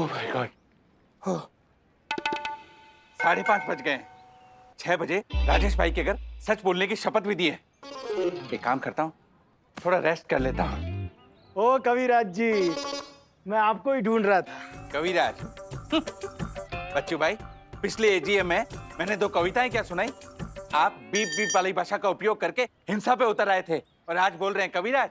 Oh my God, 5:30 बज गए। 6 बजे राजेश भाई के घर सच बोलने की शपथ भी दी है। एक काम करता हूँ, थोड़ा रेस्ट कर लेता हूँ। ओ कविराज जी, मैं आपको ही ढूंढ रहा था। कविराज? बच्चू भाई, पिछले एजीएम में मैंने 2 कविताएं क्या सुनाई? आप बीप बीप वाली भाषा का उपयोग करके हिंसा पे उतर आए थे और आज बोल रहे हैं कविराज।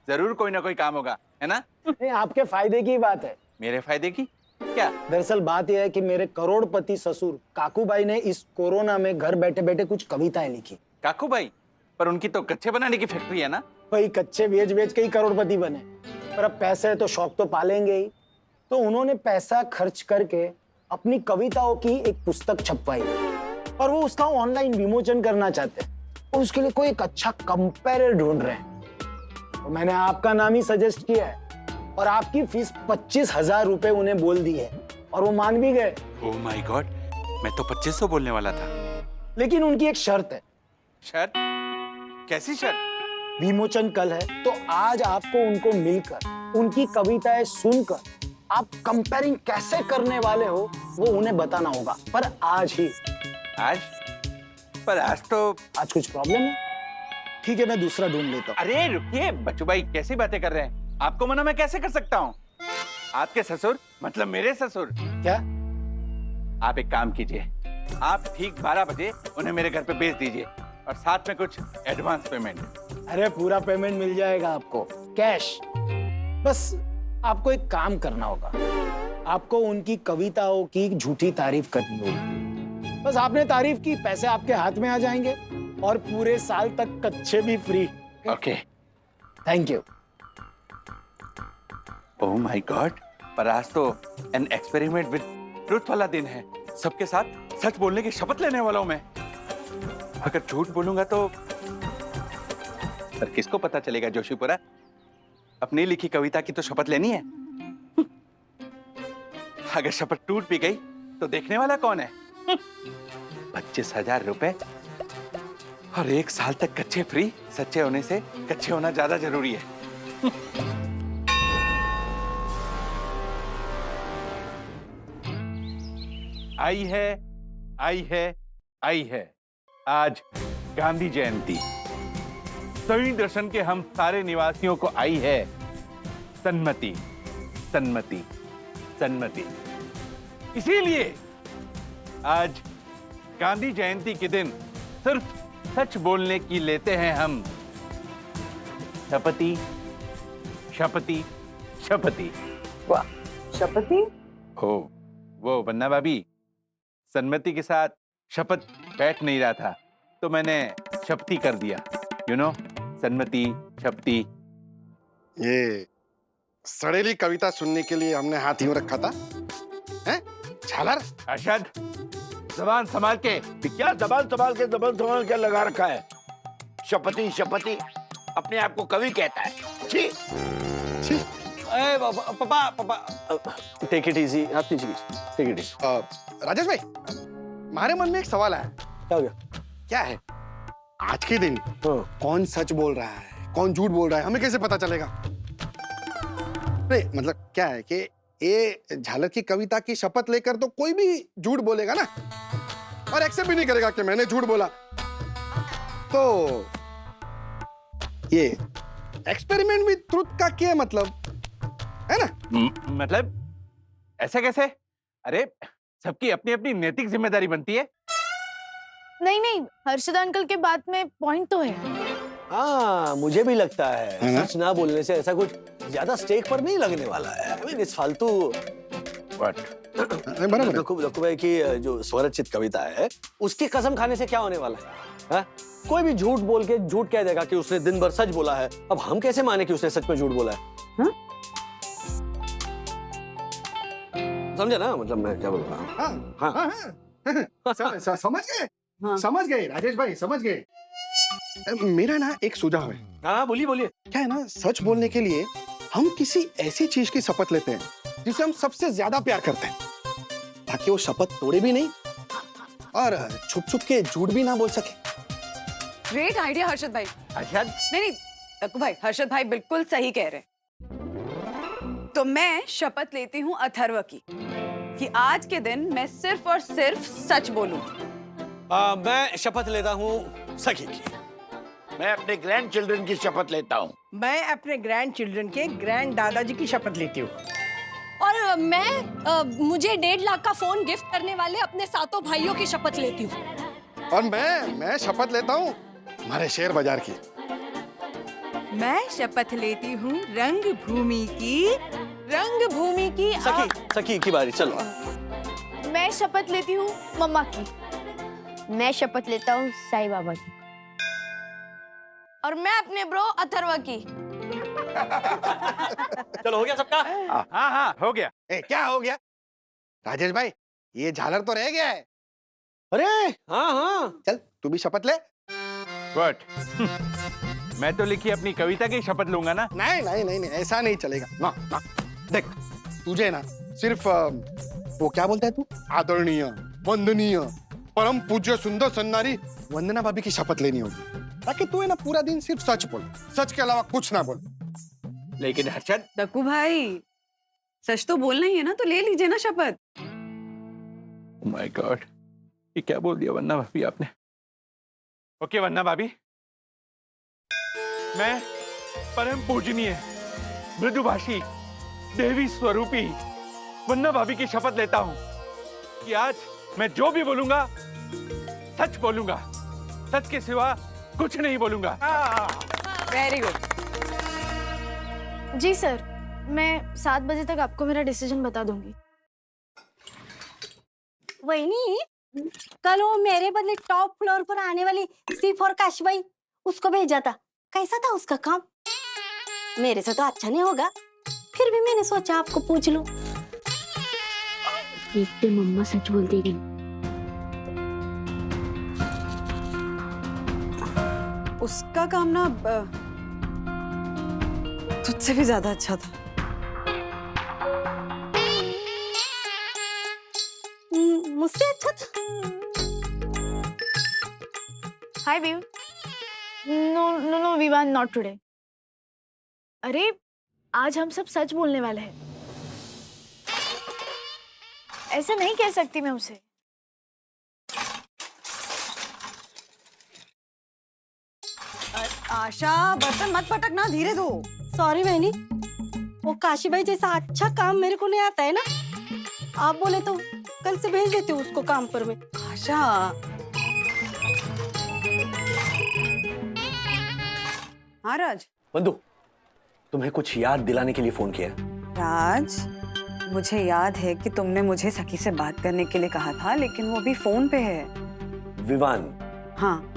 जरूर कोई ना कोई काम होगा, है ना? नहीं, आपके फायदे की बात है। मेरे फायदे की क्या? दरअसल बात यह है कि मेरे करोड़पति ससुर काकू भाई ने इस कोरोना में घर बैठे बैठे कुछ कविताएं लिखी। काकू भाई? पर उनकी तो कच्चे बनाने की फैक्ट्री है ना? भाई कच्चे बेच बेच के ही करोड़पति बने, पर अब पैसे तो शौक तो पालेंगे ही। तो उन्होंने पैसा खर्च करके अपनी कविताओं की एक पुस्तक छपवाई और वो उसका ऑनलाइन विमोचन करना चाहते हैं और उसके लिए कोई एक अच्छा कंपेरर ढूंढ रहे हैं। तो मैंने आपका नाम ही सजेस्ट किया है और आपकी फीस 25,000 रुपए उन्हें बोल दी है और वो मान भी गए। ओह माय गॉड, मैं तो 2500 बोलने वाला था। लेकिन उनकी एक शर्त है। शर्त? कैसी शर्त? विमोचन कल है, तो आज आपको उनको मिलकर उनकी कविताएं सुनकर आप कंपेयरिंग कैसे करने वाले हो वो उन्हें बताना होगा, पर आज ही। आज? पर आज तो आज कुछ प्रॉब्लम है? ठीक है, मैं दूसरा ढूंढ लेता हूँ। अरे रुकिए बच्चू भाई, कैसी बातें कर रहे हैं? आपको मना मैं कैसे कर सकता हूँ? आपके ससुर मतलब मेरे ससुर। क्या? आप एक काम कीजिए, आप ठीक 12 बजे उन्हें मेरे घर पे भेज दीजिए और साथ में कुछ एडवांस पेमेंट। अरे पूरा पेमेंट मिल जाएगा आपको, कैश। बस आपको एक काम करना होगा, आपको उनकी कविताओं की झूठी तारीफ करनी होगी। बस आपने तारीफ की, पैसे आपके हाथ में आ जाएंगे और पूरे साल तक कच्चे भी free. Okay, thank you. Oh my God, पर आज तो एन एक्सपेरिमेंट विद ट्रुथ वाला दिन है। सबके साथ सच बोलने की शपथ लेने वाला हूं मैं। अगर झूठ बोलूंगा तो पर किसको पता चलेगा जोशीपुरा? अपनी लिखी कविता की तो शपथ लेनी है। अगर शपथ टूट भी गई तो देखने वाला कौन है? 25,000 रुपए और 1 साल तक कच्चे फ्री। सच्चे होने से कच्चे होना ज्यादा जरूरी है। आई है, आई है, आई है आज गांधी जयंती। सभी दर्शन के हम सारे निवासियों को आई है सन्मति, सन्मति, सन्मति। इसीलिए आज गांधी जयंती के दिन सिर्फ सच बोलने की लेते हैं हम शपथी, शपथी, शपथी। वाह, शपथी? हो वो बन्ना भाभी, सन्मति के साथ शपथ बैठ नहीं रहा था तो मैंने शपथी कर दिया। यू नो, सन्मति, शपथी। ये सड़ेली कविता सुनने के लिए हमने हाथ यूं रखा था, हैं? झालर? अरशद, जबान संभाल के। क्या जबान संभाल के लगा रखा है? शपथी शपथी अपने आप को कवि कहता है। छी। छी। पापा पापा टेक इट इजी, आप टेक इट इजी। राजेश भाई, हमारे मन में एक सवाल आया। क्या हो गया? क्या है? आज के दिन कौन सच बोल रहा है, कौन झूठ बोल रहा है, हमें कैसे पता चलेगा? नहीं मतलब क्या है कि ये झालर की कविता की शपथ लेकर तो कोई भी झूठ बोलेगा ना, और एक्सेप्ट भी नहीं करेगा कि मैंने झूठ बोला। तो ये एक्सपेरिमेंट विद ट्रुथ का क्या मतलब है ना? मतलब ऐसे कैसे? अरे सबकी अपनी अपनी नैतिक जिम्मेदारी बनती है। नहीं नहीं, हर्षद अंकल के बात में पॉइंट तो है। हाँ, मुझे भी लगता है ना? सच ना बोलने से ऐसा कुछ ज्यादा स्टेक पर नहीं लगने वाला है। I mean, इस फालतू बराबर। लक्कू भाई की जो स्वरचित कविता है उसकी कसम खाने से क्या होने वाला है? हा? कोई भी झूठ बोल के झूठ कह देगा कि उसने दिन भर सच बोला है। अब हम कैसे माने कि उसने सच में झूठ बोला है? समझे ना मतलब मैं क्या बोल रहा हूँ? हाँ। समझ गए? समझ गए राजेश भाई, समझ गए। मेरा ना एक सुझाव है। हाँ बोलिए बोलिए। क्या है ना, सच बोलने के लिए हम किसी ऐसी चीज की शपथ लेते हैं जिसे हम सबसे ज्यादा प्यार करते हैं, ताकि वो शपथ तोड़े भी नहीं और छुप छुप के झूठ भी ना बोल सके। ग्रेट आइडिया हर्षद भाई। अरशद, नहीं नहीं लक्कू भाई, हर्षद भाई बिल्कुल सही कह रहे हैं। तो मैं शपथ लेती हूँ अथर्व की कि आज के दिन मैं सिर्फ और सिर्फ सच बोलूं। मैं शपथ लेता हूँ सखी की। मैं अपने ग्रैंड चिल्ड्रन की शपथ लेता हूँ। मैं अपने ग्रैंड चिल्ड्रन के ग्रैंड दादाजी की शपथ लेती हूँ। और मुझे 1.5 लाख का फोन गिफ्ट करने वाले अपने सातों भाइयों की शपथ लेती हूँ। और मैं शपथ लेता हूँ हमारे शेयर बाजार की। मैं शपथ लेती हूँ रंग भूमि की सखी की बारी, चलो। मैं शपथ लेती हूँ मम्मा की। मैं शपथ लेता हूँ साईं बाबा की। और मैं अपने ब्रो अथर्व की। चलो, हो गया सबका? हाँ हाँ हो गया। क्या हो गया राजेश भाई, ये झालर तो रह गया है। अरे हाँ हाँ, चल तू भी शपथ ले। गुड। मैं तो लिखी अपनी कविता की शपथ लूंगा ना। नहीं नहीं नहीं नहीं, ऐसा नहीं चलेगा ना ना। देख तुझे ना सिर्फ वो क्या बोलता है तू, आदरणीय, वंदनीय, परम पूज्य, सुंदर सन्नारी वंदना भाभी की शपथ लेनी होगी, ताकि तू है ना पूरा दिन सिर्फ सच बोल, सच के अलावा कुछ ना बोल। लेकिन हर्षद, दक्कू भाई सच तो बोलना ही है ना, तो ले लीजिए ना शपथ। माय गॉड, ये क्या बोल दिया वन्ना भाभी आपने। ओके वन्ना भाभी, मैं परम पूजनीय, मृदुभाषी, देवी स्वरूपी वन्ना भाभी की शपथ लेता हूं कि आज मैं जो भी बोलूंगा सच बोलूंगा, सच के सिवा कुछ नहीं बोलूंगा। Very good. जी सर, मैं 7 बजे तक आपको मेरा डिसीजन बता दूंगी। वही कल वो मेरे बदले टॉप फ्लोर पर आने वाली सिर्फ और काशबाई उसको भेजा था। कैसा था उसका काम? मेरे से तो अच्छा नहीं होगा, फिर भी मैंने सोचा आपको पूछ लूं। देखते मम्मा सच बोलती नहीं। उसका काम ना तुझसे भी ज्यादा अच्छा था। मुझसे अच्छा था। हाय बीव। No no no Vivaan, not today. अरे आज हम सब सच बोलने वाले हैं। ऐसे नहीं कह सकती मैं उसे। आशा बर्तन मत पटकना, धीरे दो। सॉरी बहनी, वो काशीबाई जैसा अच्छा काम मेरे को नहीं आता है ना। आप बोले तो कल से भेज देती हूँ उसको काम पर मैं। आशा हाँ राज। बंधु, तुम्हें कुछ याद दिलाने के लिए फोन किया। राज, मुझे याद है कि तुमने मुझे सखी से बात करने के लिए कहा था, लेकिन वो अभी फोन पे है। विवान, हाँ,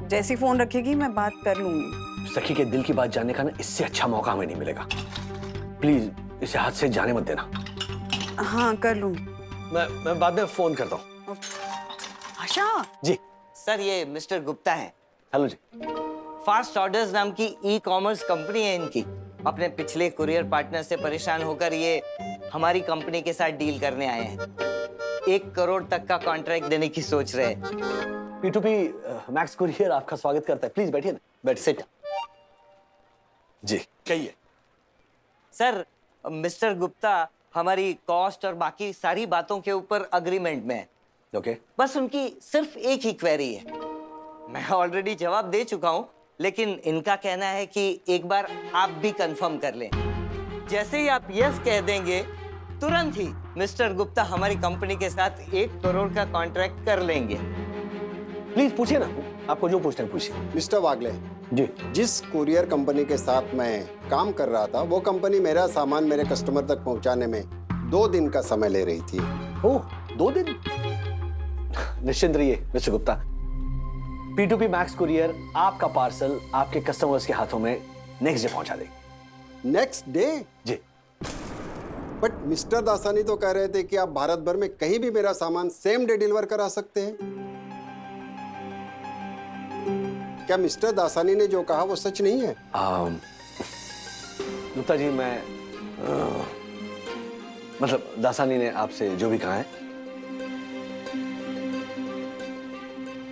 जैसी फोन रखेगी मैं बात कर लूंगी। सखी के दिल की बात जानने का ना इससे अच्छा मौका हमें नहीं मिलेगा। प्लीज इसे हाथ से जाने मत देना। हाँ कर लूंगी। मैं बाद में फोन करता हूँ। आशा जी सर, ये मिस्टर गुप्ता हैं। हेलो जी। फास्ट ऑर्डर्स नाम की ई कॉमर्स कंपनी है इनकी। अपने पिछले कुरियर पार्टनर से परेशान होकर ये हमारी कंपनी के साथ डील करने आए हैं। 1 करोड़ तक का कॉन्ट्रैक्ट देने की सोच रहे हैं। P2P मैक्स कुरियर आपका स्वागत करता है। प्लीज बैठिए ना। बैठ सिट। जी कहिए। सर, मिस्टर गुप्ता हमारी कॉस्ट और बाकी सारी बातों के ऊपर अग्रीमेंट में है। ओके। बस उनकी सिर्फ एक ही क्वेरी है। मैं ऑलरेडी जवाब दे चुका हूँ, लेकिन इनका कहना है कि एक बार आप भी कंफर्म कर लें। जैसे ही आप यस कह देंगे, तुरंत ही मिस्टर गुप्ता हमारी कंपनी के साथ 1 करोड़ का कॉन्ट्रैक्ट कर लेंगे। प्लीज पूछिए ना, आपको जो पूछना है पूछिए। मिस्टर वागले जी। जिस कुरियर कंपनी के साथ मैं काम कर रहा था, वो कंपनी मेरा सामान मेरे कस्टमर तक पहुंचाने में 2 दिन का समय ले रही थी। ओह, 2 दिन? निश्चिंत रहिए mister Gupta, P2P max courier आपका पार्सल आपके कस्टमर्स के हाथों में नेक्स्ट डे पहुंचा देगी। Next day? जी। बट मिस्टर दासानी तो कह रहे थे कि आप भारत भर में कहीं भी मेरा सामान सेम डे डिलीवर करा सकते हैं। क्या मिस्टर दासानी ने जो कहा वो सच नहीं है? गुप्ता जी, मैं मतलब दासानी ने आपसे जो भी कहा है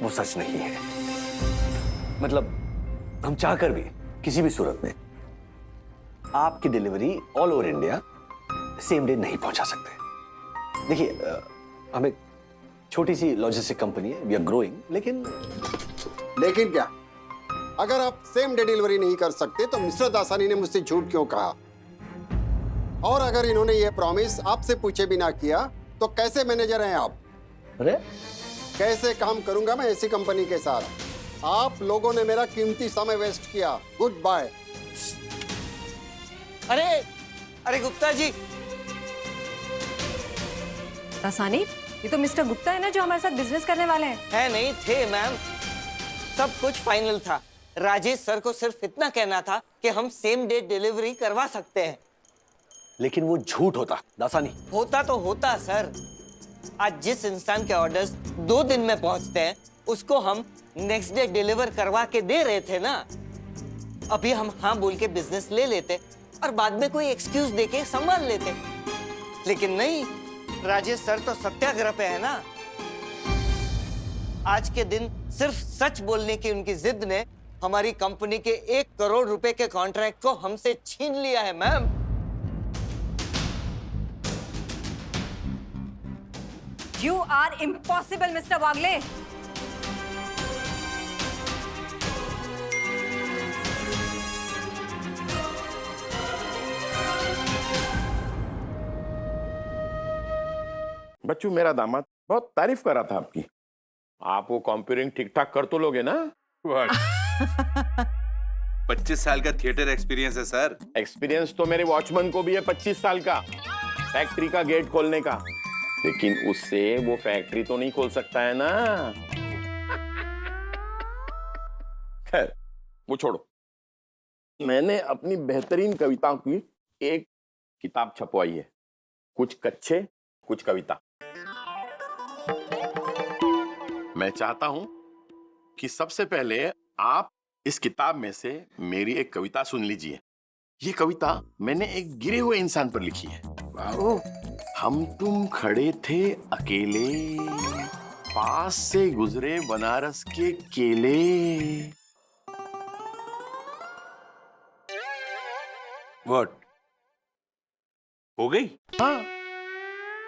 वो सच नहीं है। मतलब हम चाहकर भी किसी भी सूरत में आपकी delivery all over India same day नहीं पहुंचा सकते। देखिए हम एक छोटी सी लॉजिस्टिक कंपनी है, वी आर ग्रोइंग, लेकिन क्या? अगर आप सेम डे डिलीवरी नहीं कर सकते तो मिस्टर दासानी ने मुझसे झूठ क्यों कहा? और अगर इन्होंने ये प्रॉमिस आपसे पूछे बिना किया तो कैसे मैनेजर हैं आप? अरे कैसे काम करूंगा मैं ऐसी कंपनी के साथ? आप लोगों ने मेरा कीमती समय वेस्ट किया। Goodbye. अरे गुप्ता जी। दासानी, ये तो मिस्टर गुप्ता है ना जो हमारे साथ बिजनेस करने वाले हैं। है नहीं थे मैम, सब कुछ फाइनल था। राजेश सर को सिर्फ इतना कहना था कि हम सेम डे डिलीवरी करवा सकते हैं। लेकिन वो झूठ होता दासानी। होता तो होता सर। आज जिस इंसान के ऑर्डर्स 2 दिन में पहुंचते हैं उसको हम नेक्स्ट डे डिलीवर करवा के दे रहे थे ना। अभी हम हाँ बोल के बिजनेस ले लेते और बाद में कोई एक्सक्यूज देके संभाल लेते, लेकिन नहीं, राजेश सर तो सत्याग्रह पे है ना। आज के दिन सिर्फ सच बोलने की उनकी जिद ने हमारी कंपनी के 1 करोड़ रुपए के कॉन्ट्रैक्ट को हमसे छीन लिया है ma'am. You are impossible, Mr. वागले। बच्चू, मेरा दामाद बहुत तारीफ कर रहा था आपकी। आप वो कॉम्प्यूरिंग ठीक ठाक कर तो लोगे ना? 25 साल का थिएटर एक्सपीरियंस है सर। एक्सपीरियंस तो मेरे वॉचमैन को भी है 25 साल का, फैक्ट्री का गेट खोलने का, लेकिन उससे वो फैक्ट्री तो नहीं खोल सकता है ना। खैर वो छोड़ो, मैंने अपनी बेहतरीन कविताओं की एक किताब छपवाई है, कुछ कच्चे कुछ कविता। मैं चाहता हूं कि सबसे पहले आप इस किताब में से मेरी एक कविता सुन लीजिए। ये कविता मैंने एक गिरे हुए इंसान पर लिखी है। हम तुम खड़े थे अकेले, पास से गुजरे बनारस के केले। व्हाट? हो गई? हाँ,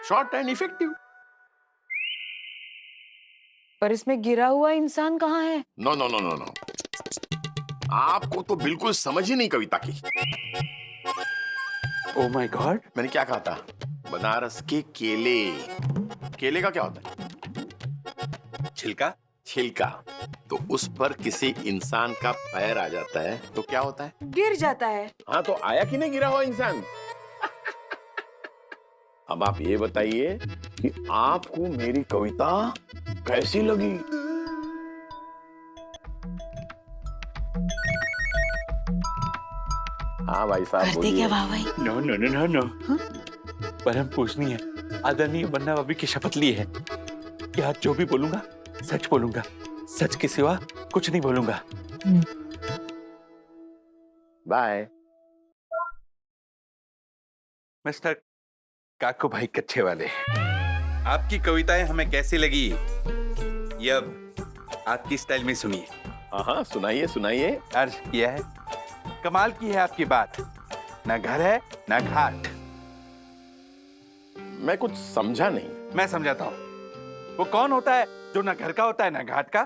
शॉर्ट एंड इफेक्टिव। पर इसमें गिरा हुआ इंसान कहाँ है? No no no no no, आपको तो बिल्कुल समझ ही नहीं कविता की। ओह माय गॉड, मैंने क्या कहा था? बनारस के केले। केले का क्या होता है? छिलका। छिलका। तो उस पर किसी इंसान का पैर आ जाता है तो क्या होता है? गिर जाता है। हाँ, तो आया कि नहीं गिरा हुआ इंसान? अब आप ये बताइए कि आपको मेरी कविता कैसी लगी? हाँ भाई साहब, बोलिए। क्या भाई? No no no no no, परम पूजनीय है, आदरणीय बन्ना भाभी की शपथ ली है कि आज जो भी बोलूंगा सच बोलूंगा, सच के सिवा कुछ नहीं बोलूंगा। बाय। मिस्टर काकू भाई कच्चे वाले, आपकी कविताएं हमें कैसी लगी ये अब आपकी स्टाइल में सुनिए। हाँ, सुनाइए सुनाइए। अर्ज किया है, कमाल की है आपकी बात, ना घर है ना घाट। मैं कुछ समझा नहीं। मैं समझाता हूँ। वो कौन होता है जो ना घर का होता है ना घाट का?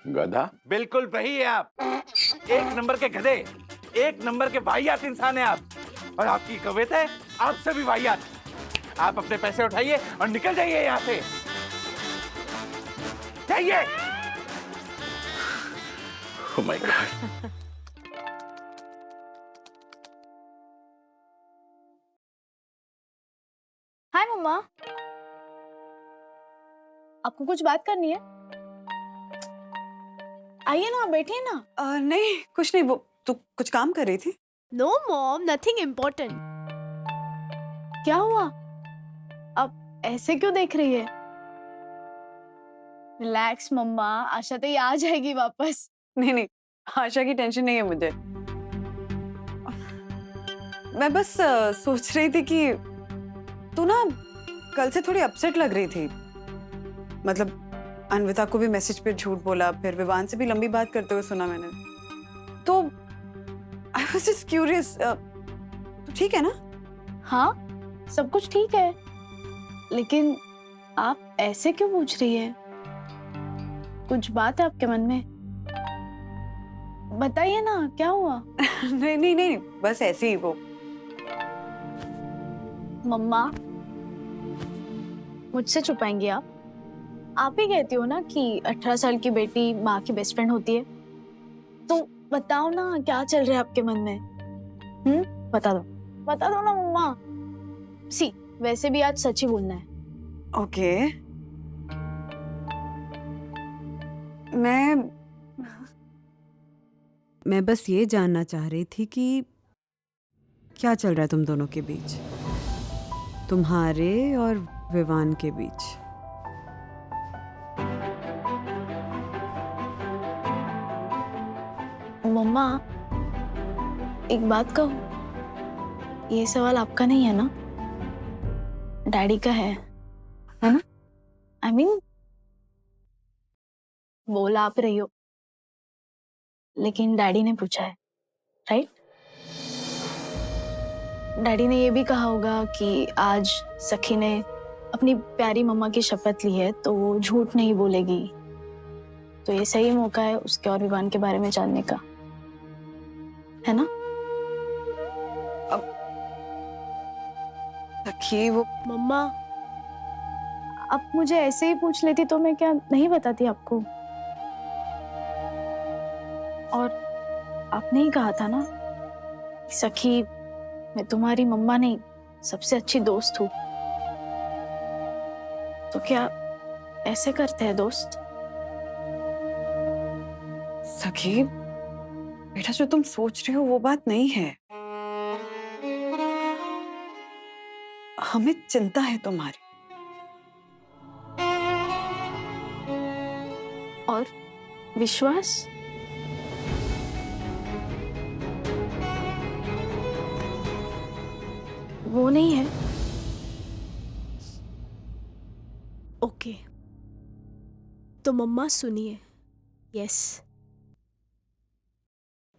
गधा। बिल्कुल वही है आप। 1 नंबर के गधे, 1 नंबर के वाहियात इंसान है आप। और आपकी कविताएं आपसे भी वाहियात। आप अपने पैसे उठाइए और निकल जाइए यहाँ से। जाइए। Oh my God। हाय मम्मा, आपको कुछ बात करनी है? आइए ना, बैठिए ना। नहीं, कुछ नहीं, वो तू कुछ काम कर रही थी? No mom, nothing important. क्या हुआ? अब ऐसे क्यों देख रही है? रिलैक्स मम्मा, आशा तो ये आ जाएगी वापस। नहीं, आशा की टेंशन नहीं है मुझे। मैं बस सोच रही थी कि तू ना कल से थोड़ी अपसेट लग रही थी। मतलब अन्विता को भी मैसेज पे झूठ बोला, फिर विवान से भी लंबी बात करते हुए सुना मैंने। तो आई वाज जस्ट क्यूरियस, ठीक है ना? हाँ, सब कुछ ठीक है, लेकिन आप ऐसे क्यों पूछ रही है? कुछ बात है आपके मन में? बताइए ना, क्या हुआ? नहीं नहीं नहीं, बस ऐसे ही वो। मम्मा, मुझसे छुपाएंगी आप? आप ही कहती हो ना कि 18 साल की बेटी माँ की बेस्ट फ्रेंड होती है। तो बताओ ना, क्या चल रहा है आपके मन में? बता दो ना मम्मा। सी, वैसे भी आज सच ही बोलना है। ओके। मैं बस ये जानना चाह रही थी कि क्या चल रहा है तुम दोनों के बीच, तुम्हारे और विवान के बीच। मम्मा, एक बात कहूं, ये सवाल आपका नहीं है ना, डैडी का है ना? I mean, बोल आप रही हो, लेकिन डैडी ने पूछा है, राइट? डैडी ने ये भी कहा होगा कि आज सखी ने अपनी प्यारी मम्मा की शपथ ली है तो वो झूठ नहीं बोलेगी। तो ये सही मौका है उसके और विवान के बारे में जानने का, है ना? सखी, वो मम्मा, आप मुझे ऐसे ही पूछ लेती तो मैं क्या नहीं बताती आपको? और आपने ही कहा था ना, सखी मैं तुम्हारी मम्मा नहीं, सबसे अच्छी दोस्त हूँ। तो क्या ऐसे करते हैं दोस्त? सखी, बेटा जो तुम सोच रही हो वो बात नहीं है। हमें चिंता है तुम्हारी। और विश्वास? वो नहीं है? ओके, तो मम्मा सुनिए। यस,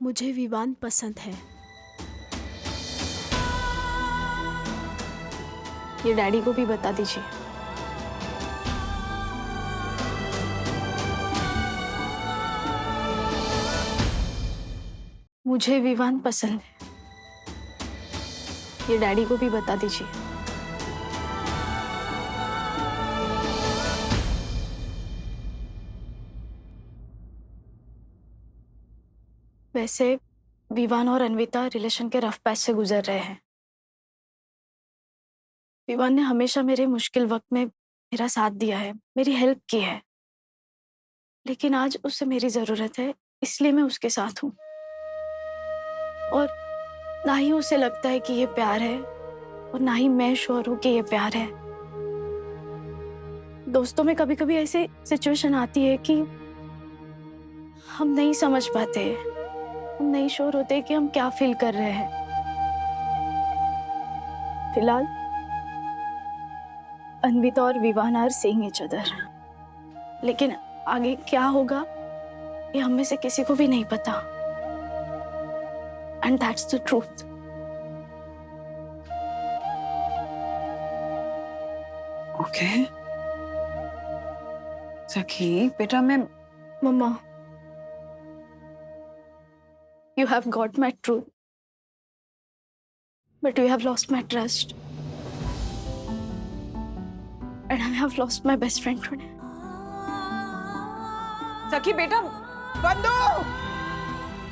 मुझे विवान पसंद है। ये डैडी को भी बता दीजिए। मुझे विवान पसंद है, ये डैडी को भी बता दीजिए। वैसे विवान और अन्विता रिलेशन के रफ पैच से गुजर रहे हैं। विवान ने हमेशा मेरे मुश्किल वक्त में मेरा साथ दिया है, मेरी हेल्प की है, लेकिन आज उसे मेरी जरूरत है, इसलिए मैं उसके साथ हूँ। और ना ही उसे लगता है कि ये प्यार है और ना ही मैं श्योर हूँ कि ये प्यार है। दोस्तों में कभी कभी ऐसी सिचुएशन आती है कि हम नहीं समझ पाते, हम नहीं श्योर होते कि हम क्या फील कर रहे हैं। फिलहाल अन्विता और Vivaan are seeing each other, लेकिन आगे क्या होगा ये हम में से किसी को भी नहीं पता। And that's the truth. Okay. सखी, बेटा मैं Mama, you have got my truth, but you have lost my trust. And I have lost my best friend today. सखी बेटा, बंदू,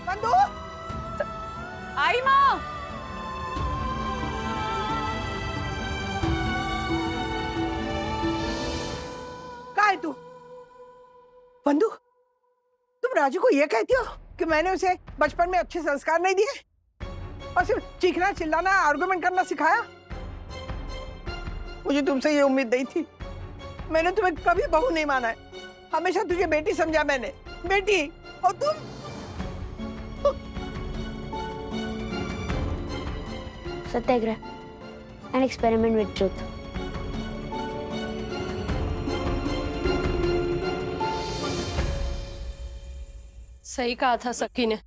बंदू, आई माँ। कहाँ है तू? बंदू, तुम राजू को ये कहती हो कि मैंने उसे बचपन में अच्छे संस्कार नहीं दिए और सिर्फ चीखना, चिल्लाना, आर्गुमेंट करना सिखाया? मुझे तुमसे ये उम्मीद नहीं थी। मैंने तुम्हें कभी बहू नहीं माना है, हमेशा तुझे बेटी समझा मैंने, बेटी। और तुम सत्याग्रह, an experiment with truth. सही कहा था सखी ने,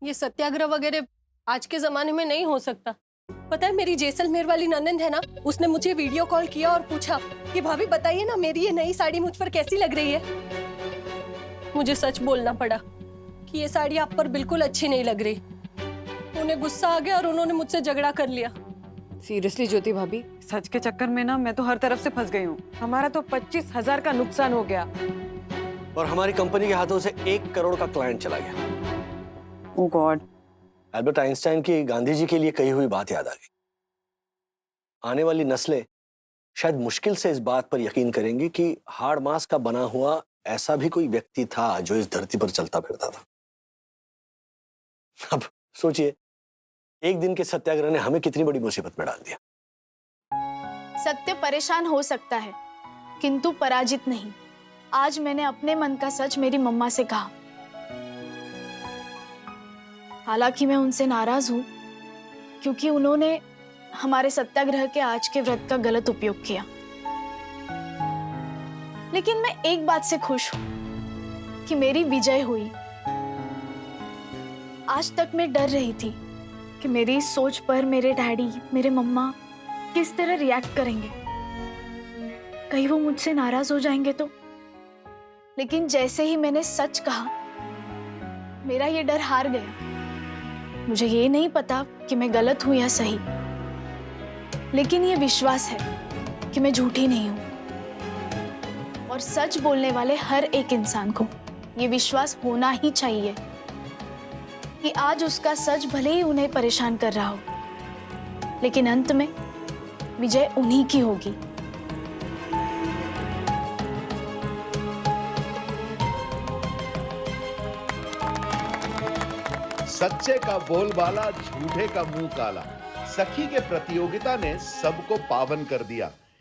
ये सत्याग्रह वगैरह आज के जमाने में नहीं हो सकता। पता है मेरी जैसलमेर वाली ननंद है ना, उसने मुझे वीडियो कॉल किया और पूछा कि भाभी बताइए ना मेरी ये नई साड़ी मुझ पर कैसी लग रही है। मुझे सच बोलना पड़ा कि ये साड़ी आप पर बिल्कुल अच्छी नहीं लग रही। उन्हें गुस्सा आ गया और उन्होंने मुझसे झगड़ा कर लिया। सीरियसली ज्योति भाभी, सच के चक्कर में ना मैं तो हर तरफ से फंस गई हूँ। हमारा तो 25,000 का नुकसान हो गया और हमारी कंपनी के हाथों से 1 करोड़ का क्लाइंट चला गया। ओह गॉड। एल्बर्ट आइंस्टाइन की गांधी जी के लिए कही हुई बात याद आ गई। आने वाली नस्लें शायद मुश्किल से इस बात पर यकीन करेंगी कि हाड़ मांस का बना हुआ ऐसा भी कोई व्यक्ति था जो इस धरती पर चलता फिरता था। अब सोचिए, एक दिन के सत्याग्रह ने हमें कितनी बड़ी मुसीबत में डाल दिया। सत्य परेशान हो सकता है किंतु पराजित नहीं। आज मैंने अपने मन का सच मेरी मम्मा से कहा। हालांकि मैं उनसे नाराज हूं क्योंकि उन्होंने हमारे सत्याग्रह के आज के व्रत का गलत उपयोग किया। लेकिन मैं एक बात से खुश हूं कि मेरी विजय हुई। आज तक मैं डर रही थी कि मेरी इस सोच पर मेरे डैडी, मेरे मम्मा किस तरह रिएक्ट करेंगे। कहीं वो मुझसे नाराज हो जाएंगे तो। लेकिन जैसे ही मैंने सच कहा, मेरा ये डर हार गया। मुझे ये नहीं पता कि मैं गलत हूं या सही, लेकिन ये विश्वास है कि मैं झूठी नहीं हूं। और सच बोलने वाले हर एक इंसान को ये विश्वास होना ही चाहिए कि आज उसका सच भले ही उन्हें परेशान कर रहा हो, लेकिन अंत में विजय उन्हीं की होगी। सच्चे का बोलबाला, झूठे का मुंह काला। सखी के प्रतियोगिता ने सबको पावन कर दिया।